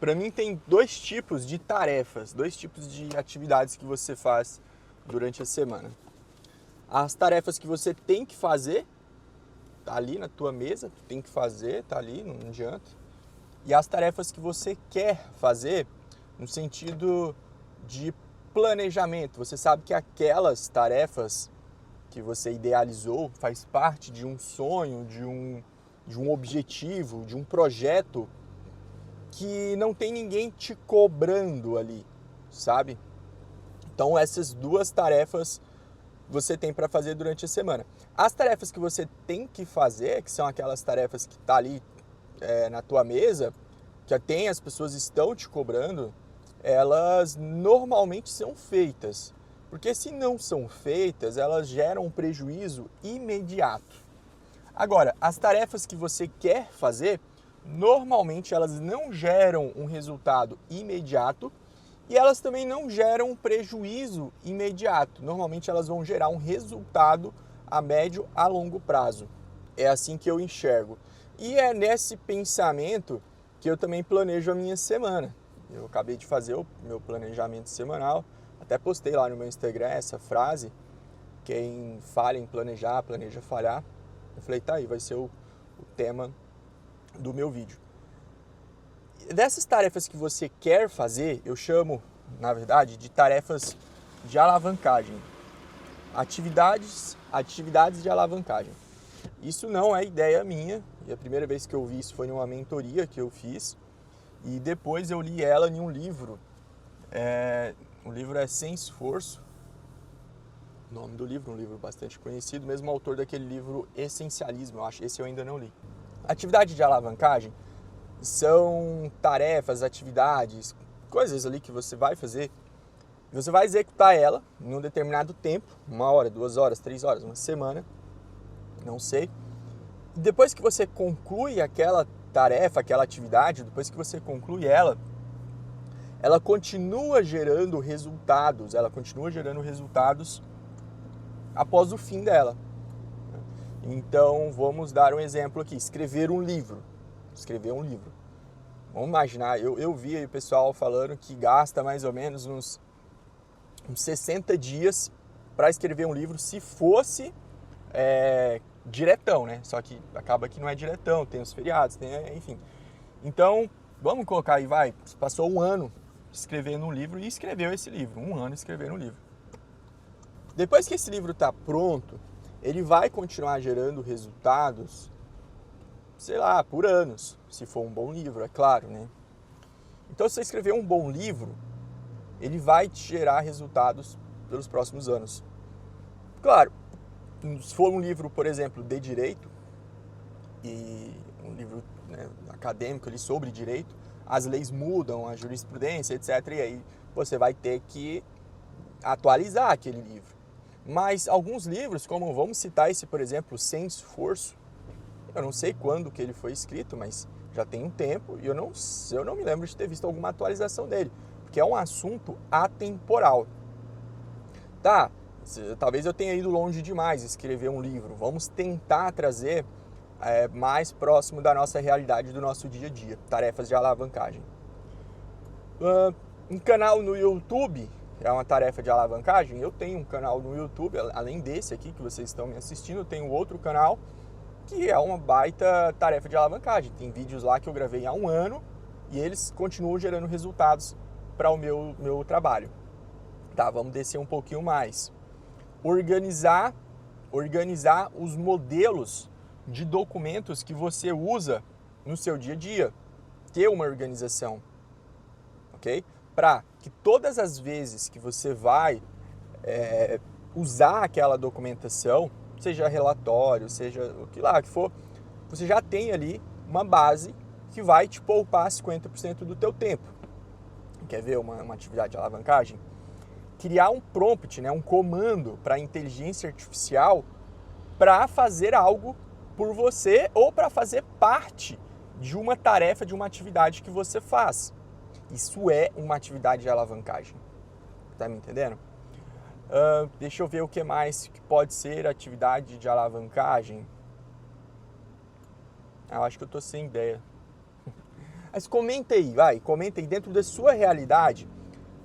Para mim tem dois tipos de tarefas, dois tipos de atividades que você faz durante a semana. As tarefas que você tem que fazer, tá ali na tua mesa, tem que fazer, tá ali, não adianta. E as tarefas que você quer fazer, no sentido de planejamento. Você sabe que aquelas tarefas que você idealizou faz parte de um sonho, de um objetivo, de um projeto que não tem ninguém te cobrando ali, sabe? Então essas duas tarefas você tem para fazer durante a semana. As tarefas que você tem que fazer, que são aquelas tarefas que tá ali na tua mesa, que tem as pessoas estão te cobrando, elas normalmente são feitas. Porque se não são feitas, elas geram um prejuízo imediato. Agora, as tarefas que você quer fazer, normalmente elas não geram um resultado imediato e elas também não geram um prejuízo imediato. Normalmente elas vão gerar um resultado a médio a longo prazo. É assim que eu enxergo. E é nesse pensamento que eu também planejo a minha semana. Eu acabei de fazer o meu planejamento semanal, até postei lá no meu Instagram essa frase: quem falha em planejar, planeja falhar. Eu falei, tá aí, vai ser o tema do meu vídeo. Dessas tarefas que você quer fazer, eu chamo, na verdade, de tarefas de alavancagem. Atividades de alavancagem. Isso não é ideia minha, e a primeira vez que eu vi isso foi numa mentoria que eu fiz, e depois eu li ela em um livro. O livro é Sem Esforço, o nome do livro, um livro bastante conhecido, mesmo autor daquele livro Essencialismo, eu acho, esse eu ainda não li. Atividade de alavancagem são tarefas, atividades, coisas ali que você vai fazer. Você vai executar ela em um determinado tempo, 1 hora, 2 horas, 3 horas, uma semana, não sei. E depois que você conclui aquela tarefa, aquela atividade, depois que você conclui ela continua gerando resultados, após o fim dela. Então, vamos dar um exemplo aqui, escrever um livro. Vamos imaginar, eu vi aí o pessoal falando que gasta mais ou menos uns 60 dias para escrever um livro, se fosse diretão, né? Só que acaba que não é diretão, tem os feriados, enfim. Então, vamos colocar aí, passou 1 ano escrevendo um livro e escreveu esse livro, 1 ano escrevendo um livro. Depois que esse livro está pronto, ele vai continuar gerando resultados, sei lá, por anos, se for um bom livro, é claro, né? Então, se você escrever um bom livro, ele vai te gerar resultados pelos próximos anos. Claro, se for um livro, por exemplo, de direito, e um livro acadêmico ali sobre direito, as leis mudam, a jurisprudência, etc. E aí você vai ter que atualizar aquele livro. Mas alguns livros, como vamos citar esse, por exemplo, Sem Esforço, eu não sei quando que ele foi escrito, mas já tem um tempo e eu não me lembro de ter visto alguma atualização dele, porque é um assunto atemporal. Tá, talvez eu tenha ido longe demais escrever um livro. Vamos tentar trazer mais próximo da nossa realidade, do nosso dia a dia. Tarefas de alavancagem. Um canal no YouTube é uma tarefa de alavancagem. Eu tenho um canal no YouTube, além desse aqui que vocês estão me assistindo, eu tenho outro canal que é uma baita tarefa de alavancagem. Tem vídeos lá que eu gravei há 1 ano e eles continuam gerando resultados para o meu trabalho. Tá, vamos descer um pouquinho mais. Organizar os modelos de documentos que você usa no seu dia a dia. Ter uma organização, ok? Para que todas as vezes que você vai usar aquela documentação, seja relatório, seja o que lá que for, você já tem ali uma base que vai te poupar 50% do teu tempo. Quer ver uma atividade de alavancagem? Criar um prompt, um comando para a inteligência artificial para fazer algo por você ou para fazer parte de uma tarefa, de uma atividade que você faz. Isso é uma atividade de alavancagem. Tá me entendendo? Deixa eu ver o que mais que pode ser atividade de alavancagem. Eu acho que eu tô sem ideia. Mas comenta aí, comenta aí dentro da sua realidade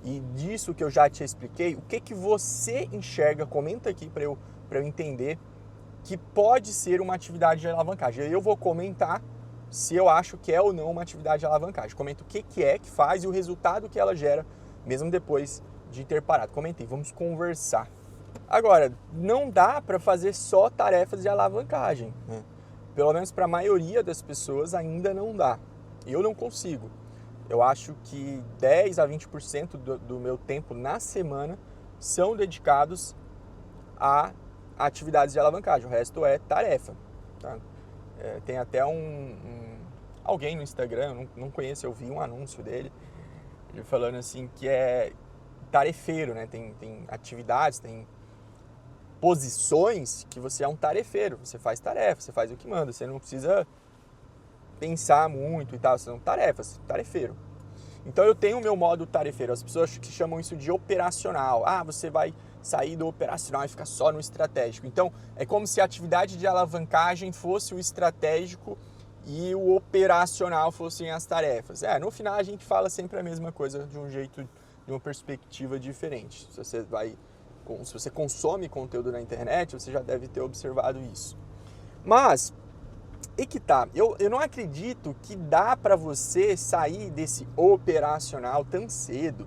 e disso que eu já te expliquei, o que você enxerga, comenta aqui para eu entender que pode ser uma atividade de alavancagem. Aí eu vou comentar se eu acho que é ou não uma atividade de alavancagem. Comenta o que é que faz e o resultado que ela gera, mesmo depois de ter parado. Comentei, vamos conversar. Agora, não dá para fazer só tarefas de alavancagem, né? Pelo menos para a maioria das pessoas ainda não dá. Eu não consigo. Eu acho que 10 a 20% do meu tempo na semana são dedicados a atividades de alavancagem. O resto é tarefa. Tá? Tem até alguém no Instagram, não conheço, eu vi um anúncio dele, ele falando assim que é tarefeiro, né? Tem atividades, tem posições que você é um tarefeiro, você faz tarefa, você faz o que manda, você não precisa pensar muito e tal, são tarefas, tarefeiro. Então eu tenho o meu modo tarefeiro, as pessoas que chamam isso de operacional. Ah, você vai sair do operacional e ficar só no estratégico. Então é como se a atividade de alavancagem fosse o estratégico e o operacional fossem as tarefas. No final a gente fala sempre a mesma coisa de um jeito, de uma perspectiva diferente. Se você consome conteúdo na internet, você já deve ter observado isso. Mas, e que tá, eu não acredito que dá para você sair desse operacional tão cedo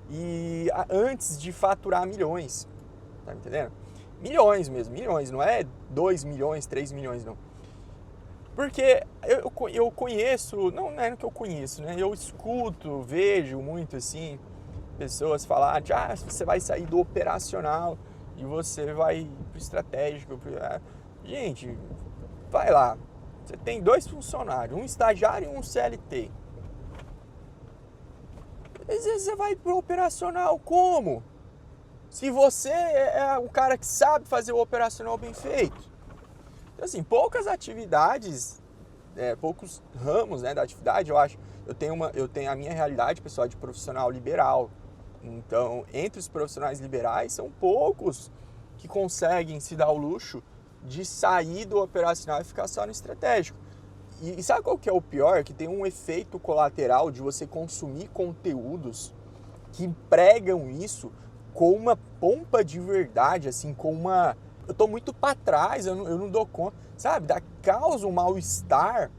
e antes de faturar milhões, tá me entendendo? Milhões mesmo, milhões, não é 2 milhões, 3 milhões não. Porque eu conheço, não é que eu conheço, né? Eu escuto, vejo muito assim, pessoas falar de você vai sair do operacional e você vai pro estratégico. Gente, vai lá. Você tem 2 funcionários, um estagiário e um CLT. Às vezes você vai pro operacional como? Se você é o cara que sabe fazer o operacional bem feito. Então, assim, poucas atividades, poucos ramos, né, da atividade, eu acho. Eu tenho a minha realidade, pessoal, de profissional liberal. Então, entre os profissionais liberais, são poucos que conseguem se dar o luxo de sair do operacional e ficar só no estratégico. E sabe qual que é o pior? Que tem um efeito colateral de você consumir conteúdos que pregam isso com uma pompa de verdade, assim, com uma... Eu tô muito para trás, eu não dou conta, sabe? Causa um mal-estar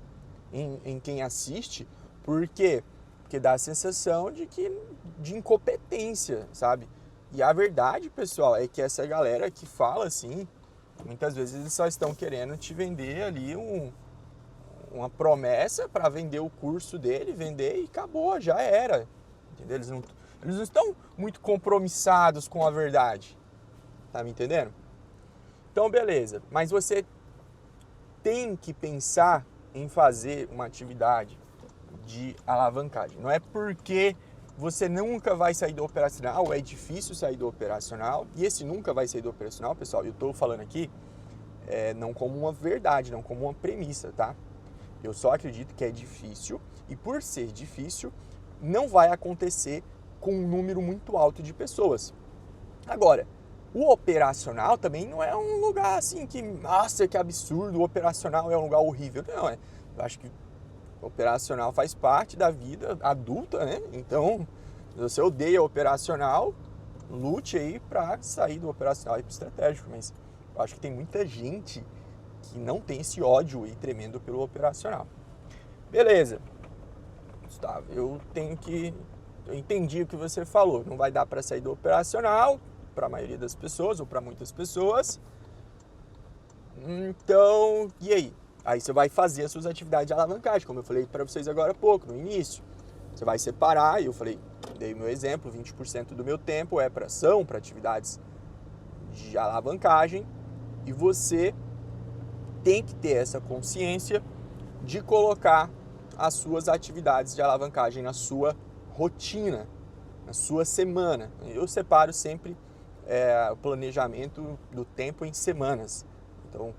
em quem assiste, por quê? Porque dá a sensação de incompetência, sabe? E a verdade, pessoal, é que essa galera que fala assim, muitas vezes eles só estão querendo te vender ali uma promessa para vender o curso dele, vender e acabou, já era. Entendeu? Eles não estão muito compromissados com a verdade. Tá me entendendo? Então, beleza. Mas você tem que pensar em fazer uma atividade de alavancagem. Não é porque você nunca vai sair do operacional, é difícil sair do operacional, e esse nunca vai sair do operacional, pessoal, eu estou falando aqui não como uma verdade, não como uma premissa, tá? Eu só acredito que é difícil, e por ser difícil, não vai acontecer com um número muito alto de pessoas. Agora, o operacional também não é um lugar assim que, nossa, que absurdo, o operacional é um lugar horrível. Não, eu acho que o operacional faz parte da vida adulta, né? Então, se você odeia o operacional, lute aí para sair do operacional e ir pro estratégico. Mas eu acho que tem muita gente que não tem esse ódio aí tremendo pelo operacional. Beleza, Gustavo, eu entendi o que você falou. Não vai dar para sair do operacional para a maioria das pessoas ou para muitas pessoas. Então, e aí? Aí você vai fazer as suas atividades de alavancagem, como eu falei para vocês agora há pouco, no início. Você vai separar, e eu falei, dei o meu exemplo, 20% do meu tempo para atividades de alavancagem, e você tem que ter essa consciência de colocar as suas atividades de alavancagem na sua rotina, na sua semana. Eu separo sempre o planejamento do tempo em semanas. Então,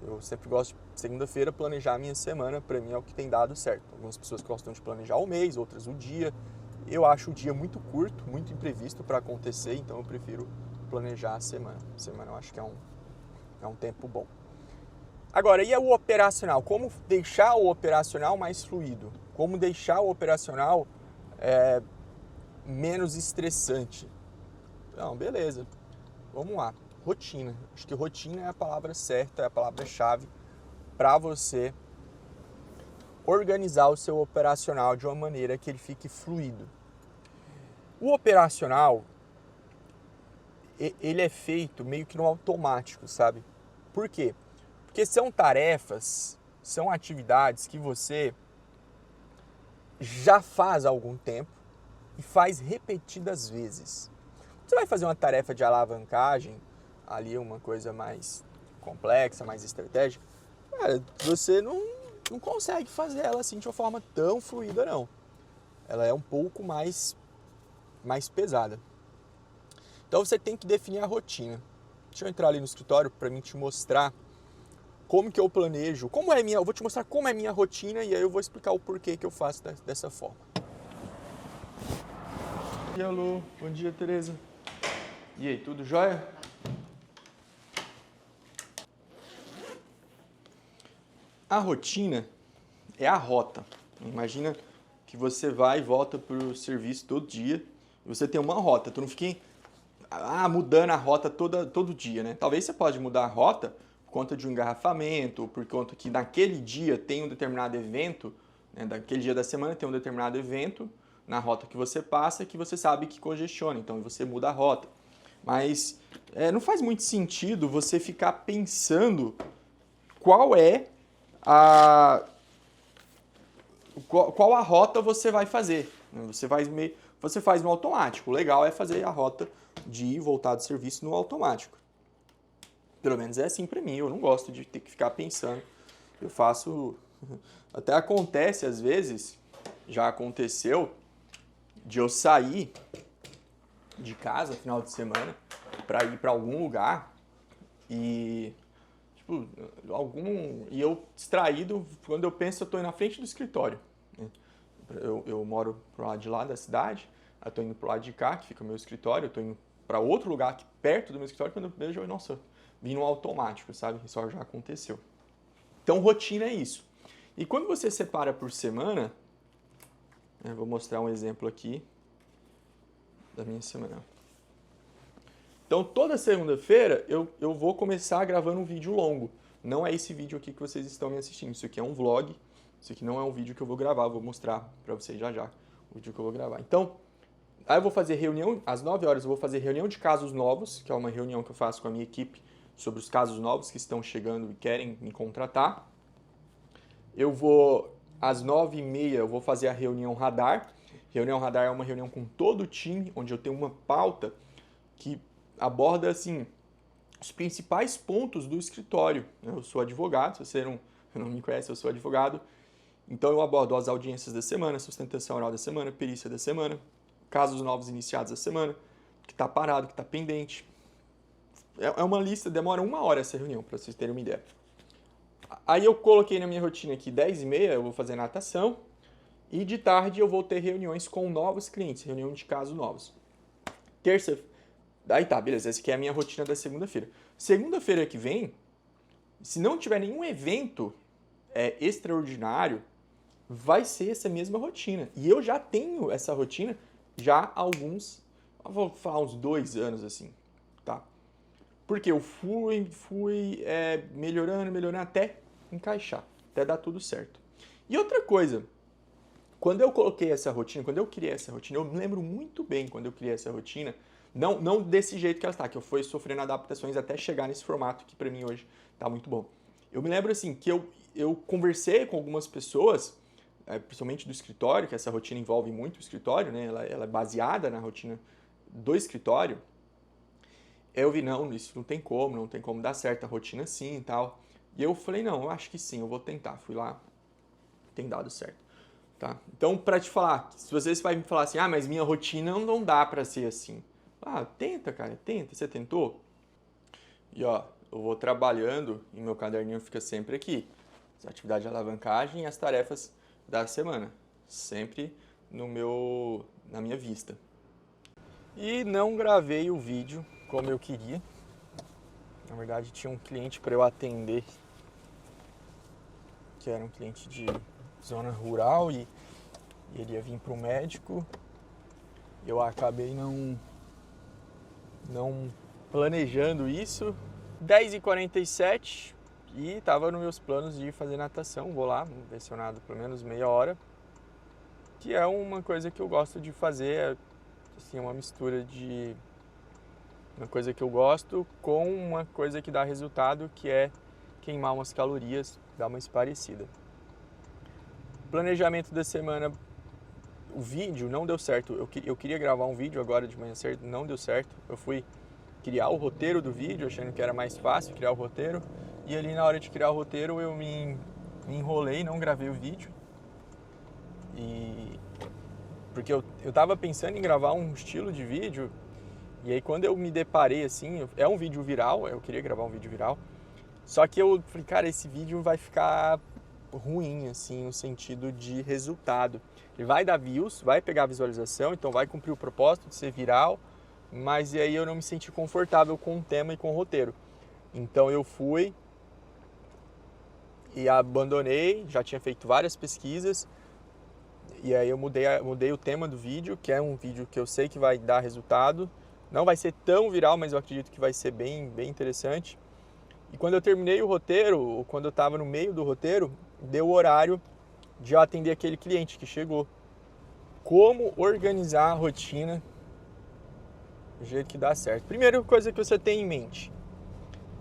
eu sempre gosto de segunda-feira planejar a minha semana, para mim é o que tem dado certo. Algumas pessoas gostam de planejar o mês, outras o dia. Eu acho o dia muito curto, muito imprevisto para acontecer, então eu prefiro planejar a semana. A semana eu acho que é um tempo bom. Agora, e o operacional? Como deixar o operacional mais fluido? Como deixar o operacional menos estressante? Não, beleza. Vamos lá. Rotina. Acho que rotina é a palavra certa, é a palavra-chave para você organizar o seu operacional de uma maneira que ele fique fluido. O operacional, ele é feito meio que no automático, sabe? Por quê? Porque são tarefas, são atividades que você já faz há algum tempo e faz repetidas vezes. Você vai fazer uma tarefa de alavancagem, ali uma coisa mais complexa, mais estratégica, cara, você não consegue fazer ela assim de uma forma tão fluida, não. Ela é um pouco mais pesada. Então você tem que definir a rotina. Deixa eu entrar ali no escritório para mim te mostrar como que eu planejo, eu vou te mostrar como é minha rotina e aí eu vou explicar o porquê que eu faço dessa forma. Alô, bom dia, Tereza. E aí, tudo jóia? A rotina é a rota. Imagina que você vai e volta para o serviço todo dia e você tem uma rota. Tu não fica mudando a rota todo dia, né? Talvez você pode mudar a rota por conta de um engarrafamento, ou por conta que naquele dia tem um determinado evento, né? Daquele dia da semana tem um determinado evento na rota que você passa que você sabe que congestiona, então você muda a rota. Mas não faz muito sentido você ficar pensando qual a rota você vai fazer. Você faz no automático. O legal é fazer a rota de ir e voltar do serviço no automático. Pelo menos é assim para mim. Eu não gosto de ter que ficar pensando. Eu faço... Até acontece às vezes, já aconteceu, de eu sair de casa final de semana para ir para algum lugar e eu distraído, quando eu penso, eu estou na frente do escritório. Eu moro pro lado de lá da cidade, eu estou indo pro lado de cá, que fica o meu escritório, eu estou indo para outro lugar aqui perto do meu escritório, quando eu vejo, nossa, vim no automático, sabe? Isso já aconteceu. Então, rotina é isso. E quando você separa por semana, vou mostrar um exemplo aqui da minha semana. Então, toda segunda-feira eu vou começar gravando um vídeo longo. Não é esse vídeo aqui que vocês estão me assistindo. Isso aqui é um vlog. Isso aqui não é um vídeo que eu vou gravar. Vou mostrar para vocês já o vídeo que eu vou gravar. Então, aí eu vou fazer reunião. Às 9 horas eu vou fazer reunião de casos novos, que é uma reunião que eu faço com a minha equipe sobre os casos novos que estão chegando e querem me contratar. Às 9h30, eu vou fazer a reunião radar. Reunião radar é uma reunião com todo o time, onde eu tenho uma pauta que aborda, assim, os principais pontos do escritório. Eu sou advogado, se você não me conhece, eu sou advogado. Então eu abordo as audiências da semana, sustentação oral da semana, perícia da semana, casos novos iniciados da semana, que está parado, que está pendente. É uma lista, demora 1 hora essa reunião, para vocês terem uma ideia. Aí eu coloquei na minha rotina aqui, 10h30 eu vou fazer natação, e de tarde eu vou ter reuniões com novos clientes, reunião de casos novos. Aí tá, beleza, essa aqui é a minha rotina da segunda-feira. Segunda-feira que vem, se não tiver nenhum evento extraordinário, vai ser essa mesma rotina. E eu já tenho essa rotina já há vou falar uns 2 anos assim, tá? Porque eu fui melhorando até encaixar, até dar tudo certo. E outra coisa, quando eu coloquei essa rotina, quando eu criei essa rotina, eu me lembro muito bem quando eu criei essa rotina, não desse jeito que ela está, que eu fui sofrendo adaptações até chegar nesse formato que para mim hoje está muito bom. Eu me lembro assim que eu conversei com algumas pessoas, principalmente do escritório, que essa rotina envolve muito o escritório, né? Ela é baseada na rotina do escritório. Eu vi, não, isso não tem como dar certo a rotina assim e tal. E eu falei, não, eu acho que sim, eu vou tentar. Fui lá, tem dado certo. Tá? Então, para te falar, se você vai me falar assim, mas minha rotina não dá para ser assim. Tenta, cara, tenta. Você tentou? E ó, eu vou trabalhando e meu caderninho fica sempre aqui. As atividades de alavancagem e as tarefas da semana. Sempre na minha vista. E não gravei o vídeo como eu queria. Na verdade, tinha um cliente para eu atender que era um cliente de zona rural e ele ia vir para o médico. Eu acabei não planejando isso. 10h47 e estava nos meus planos de fazer natação. Vou lá, ver se eu nado pelo menos meia hora, que é uma coisa que eu gosto de fazer, assim, uma mistura de uma coisa que eu gosto com uma coisa que dá resultado, que é queimar umas calorias, dar uma esparecida. Planejamento da semana, o vídeo não deu certo. Eu queria gravar um vídeo agora de manhã cedo, não deu certo. Eu fui criar o roteiro do vídeo, achando que era mais fácil criar o roteiro. E ali na hora de criar o roteiro eu me enrolei, não gravei o vídeo. Porque eu tava pensando em gravar um estilo de vídeo. E aí quando eu me deparei assim, é um vídeo viral, eu queria gravar um vídeo viral. Só que eu falei, cara, esse vídeo vai ficar ruim, assim, no sentido de resultado. Ele vai dar views, vai pegar visualização, então vai cumprir o propósito de ser viral, mas e aí eu não me senti confortável com o tema e com o roteiro. Então eu fui e abandonei, já tinha feito várias pesquisas, e aí eu mudei o tema do vídeo, que é um vídeo que eu sei que vai dar resultado. Não vai ser tão viral, mas eu acredito que vai ser bem interessante. E quando eu terminei o roteiro, ou quando eu estava no meio do roteiro, deu o horário de eu atender aquele cliente que chegou. Como organizar a rotina do jeito que dá certo? Primeira coisa que você tem em mente,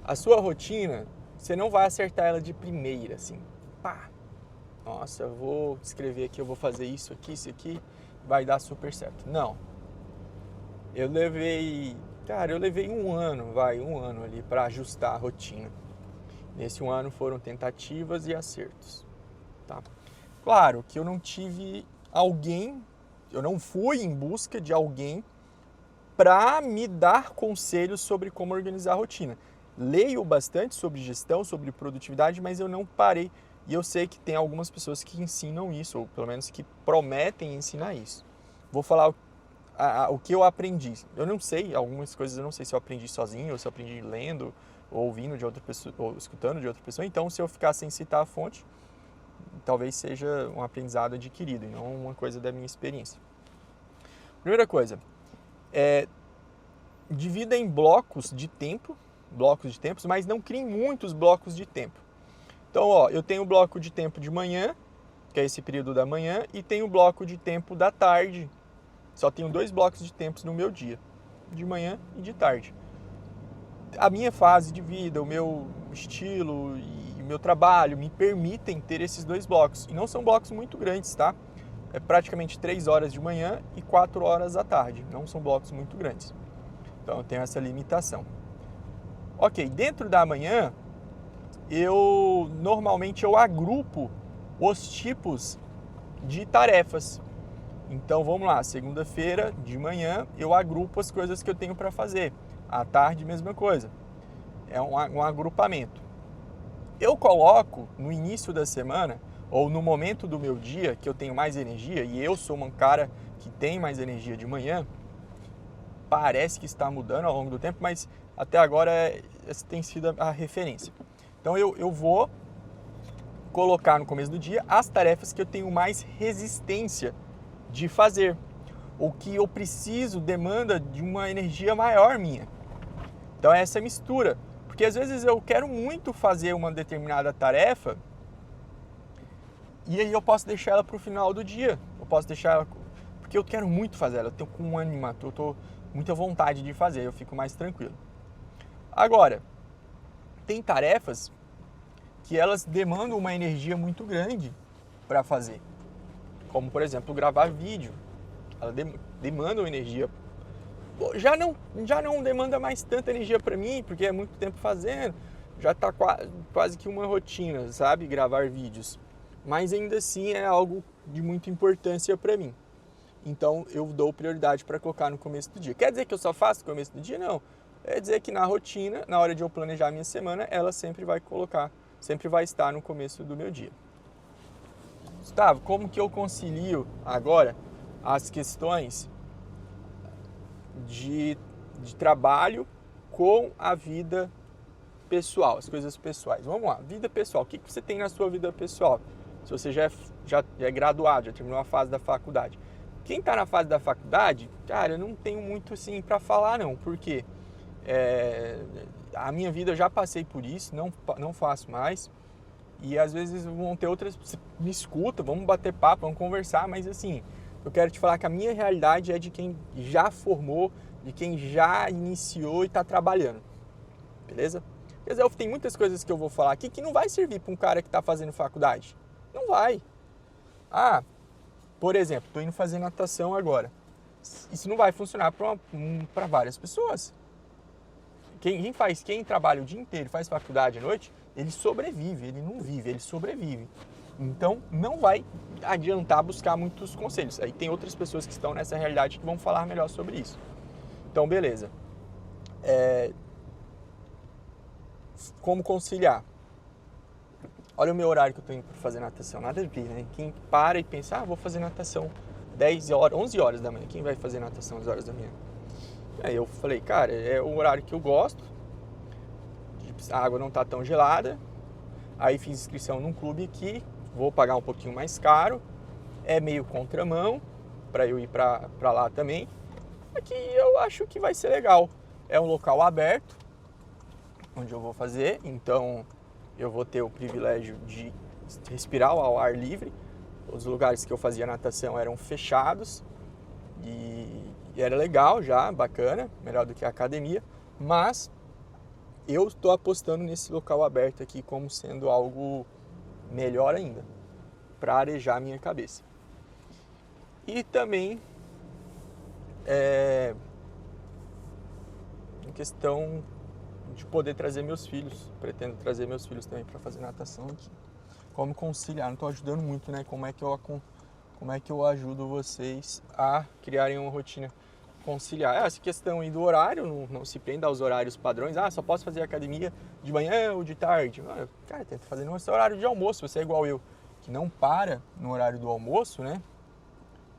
a sua rotina, você não vai acertar ela de primeira, assim. Pá! Nossa, eu vou escrever aqui, eu vou fazer isso aqui, vai dar super certo. Não. Eu levei um ano ali para ajustar a rotina. Nesse um ano foram tentativas e acertos, tá? Claro que eu não tive alguém, eu não fui em busca de alguém para me dar conselhos sobre como organizar a rotina. Leio bastante sobre gestão, sobre produtividade, mas eu não parei. E eu sei que tem algumas pessoas que ensinam isso, ou pelo menos que prometem ensinar isso. Vou falar o que eu aprendi. Eu não sei, algumas coisas eu não sei se eu aprendi sozinho, ou se eu aprendi lendo, ou ouvindo de outra pessoa, ou escutando de outra pessoa. Então, se eu ficar sem citar a fonte, talvez seja um aprendizado adquirido, e não uma coisa da minha experiência. Primeira coisa, divida em blocos de tempos, mas não crie muitos blocos de tempo. Então, eu tenho o bloco de tempo de manhã, que é esse período da manhã, e tenho o bloco de tempo da tarde. Só tenho 2 blocos de tempos no meu dia, de manhã e de tarde. A minha fase de vida, o meu estilo e o meu trabalho me permitem ter esses 2 blocos. E não são blocos muito grandes, tá? É praticamente 3 horas de manhã e 4 horas à tarde. Não são blocos muito grandes. Então eu tenho essa limitação. Ok, dentro da manhã, normalmente eu agrupo os tipos de tarefas. Então vamos lá, segunda-feira de manhã eu agrupo as coisas que eu tenho para fazer. À tarde, mesma coisa. É um agrupamento. Eu coloco no início da semana, ou no momento do meu dia, que eu tenho mais energia, e eu sou um cara que tem mais energia de manhã, parece que está mudando ao longo do tempo, mas até agora essa tem sido a referência. Então eu vou colocar no começo do dia as tarefas que eu tenho mais resistência de fazer. O que eu preciso demanda de uma energia maior minha. Então é essa mistura. Porque às vezes eu quero muito fazer uma determinada tarefa e aí eu posso deixar ela para o final do dia. Eu posso deixar ela porque eu quero muito fazer ela. Eu tenho com ânimo, eu tô muita vontade de fazer, eu fico mais tranquilo. Agora, tem tarefas que elas demandam uma energia muito grande para fazer. Como, por exemplo, gravar vídeo. Ela demanda uma energia. Já não demanda mais tanta energia para mim, porque é muito tempo fazendo. Já está quase que uma rotina, sabe? Gravar vídeos. Mas ainda assim é algo de muita importância para mim. Então eu dou prioridade para colocar no começo do dia. Quer dizer que eu só faço no começo do dia? Não. É dizer que na rotina, na hora de eu planejar a minha semana, ela sempre vai estar no começo do meu dia. Gustavo, como que eu concilio agora as questões de trabalho com a vida pessoal, as coisas pessoais. Vamos lá, vida pessoal. O que você tem na sua vida pessoal? Se você já é graduado, já terminou a fase da faculdade. Quem está na fase da faculdade, cara, eu não tenho muito assim para falar não, porque a minha vida eu já passei por isso, não faço mais. E às vezes vão ter outras, me escuta, vamos bater papo, vamos conversar, mas assim, eu quero te falar que a minha realidade é de quem já formou, de quem já iniciou e está trabalhando, beleza? Quer dizer, tem muitas coisas que eu vou falar aqui que não vai servir para um cara que está fazendo faculdade, não vai. Por exemplo, estou indo fazer natação agora, isso não vai funcionar para várias pessoas. Quem trabalha o dia inteiro, faz faculdade à noite, ele sobrevive, ele não vive, ele sobrevive. Então, não vai adiantar buscar muitos conselhos. Aí tem outras pessoas que estão nessa realidade que vão falar melhor sobre isso. Então, beleza. Como conciliar? Olha o meu horário que eu estou indo para fazer natação. Nada a ver, né? Quem para e pensa, vou fazer natação 10 horas, 11 horas da manhã. Quem vai fazer natação às horas da manhã? Aí eu falei, cara, é o horário que eu gosto, a água não tá tão gelada. Aí fiz inscrição num clube aqui, vou pagar um pouquinho mais caro, é meio contramão para eu ir para lá também. Aqui eu acho que vai ser legal, é um local aberto, onde eu vou fazer, então eu vou ter o privilégio de respirar ao ar livre. Os lugares que eu fazia natação eram fechados e era legal já, bacana, melhor do que a academia, mas eu estou apostando nesse local aberto aqui como sendo algo melhor ainda, para arejar a minha cabeça. E também em questão de poder trazer meus filhos, pretendo trazer meus filhos também para fazer natação aqui. Como conciliar, não estou ajudando muito, né? Como é que eu ajudo vocês a criarem uma rotina conciliar? Essa questão aí do horário, não se prenda aos horários padrões. Só posso fazer academia de manhã ou de tarde. Cara, tenta fazer no seu horário de almoço. Se você é igual eu, que não para no horário do almoço, né?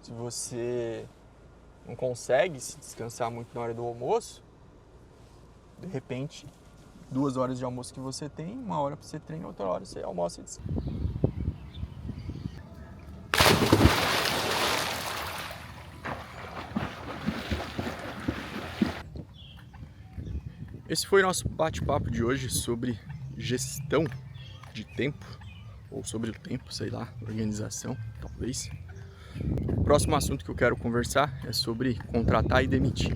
Se você não consegue se descansar muito na hora do almoço, de repente, 2 horas de almoço que você tem, 1 hora para você treinar, outra hora você almoça e descansa. Esse foi o nosso bate-papo de hoje sobre gestão de tempo, ou sobre o tempo, sei lá, organização, talvez. O próximo assunto que eu quero conversar é sobre contratar e demitir.